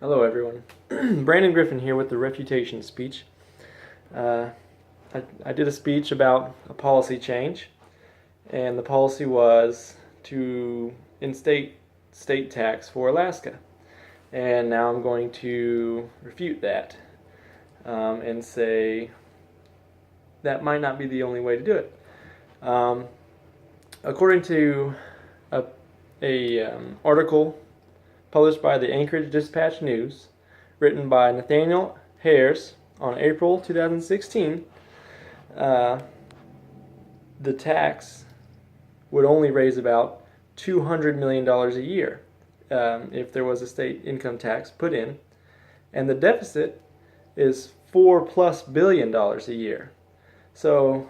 Hello everyone. Brandon Griffin here with the Refutation speech. I did a speech about a policy change, and the policy was to instate state tax for Alaska. And now I'm going to refute that and say that might not be the only way to do it. According to a article published by the Anchorage Dispatch News, written by Nathaniel Harris on April 2016, the tax would only raise about $200 million a year if there was a state income tax put in, and the deficit is $4+ billion a year. So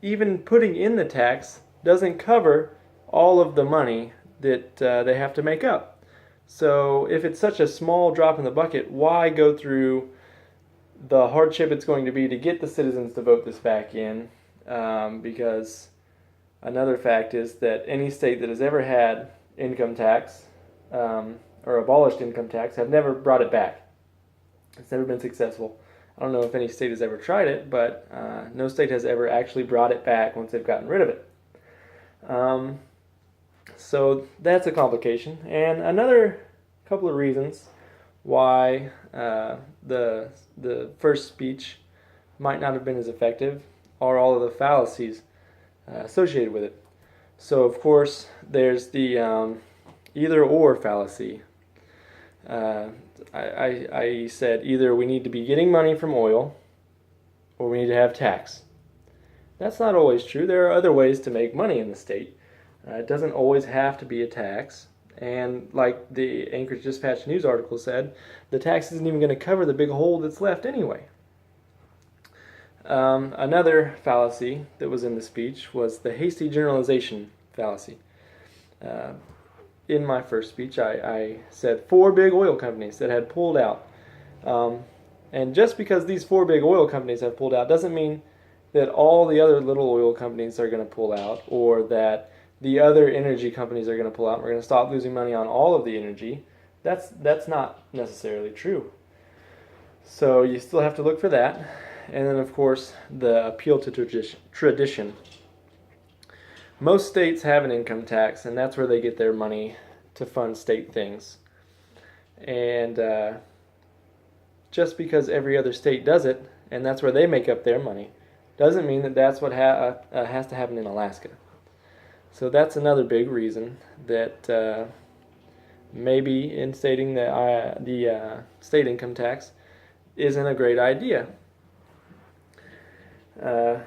even putting in the tax doesn't cover all of the money that they have to make up. So if it's such a small drop in the bucket, why go through the hardship it's going to be to get the citizens to vote this back in? Because another fact is that any state that has ever had income tax or abolished income tax have never brought it back. It's never been successful. I don't know if any state has ever tried it, but no state has ever actually brought it back once they've gotten rid of it. So that's a complication. And another couple of reasons why the first speech might not have been as effective are all of the fallacies associated with it. So of course there's the either or fallacy. I said either we need to be getting money from oil or we need to have tax. That's not always true. There are other ways to make money in the state. It doesn't always have to be a tax. And like the Anchorage Dispatch News article said, the tax isn't even going to cover the big hole that's left anyway. Another fallacy that was in the speech was the hasty generalization fallacy. In my first speech, I said 4 big oil companies that had pulled out. And just because these 4 big oil companies have pulled out doesn't mean that all the other little oil companies are going to pull out, or that the other energy companies are going to pull out and we're going to stop losing money on all of the energy. That's not necessarily true. So you still have to look for that. And then of course the appeal to tradition. Most states have an income tax, and that's where they get their money to fund state things. And just because every other state does it, and that's where they make up their money, doesn't mean that that's what has to happen in Alaska. So that's another big reason that maybe instating the state income tax isn't a great idea. For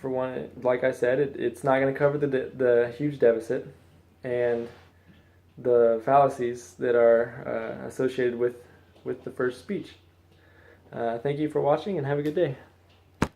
one, like I said, it's not going to cover the huge deficit and the fallacies that are associated with the first speech. Thank you for watching, and have a good day.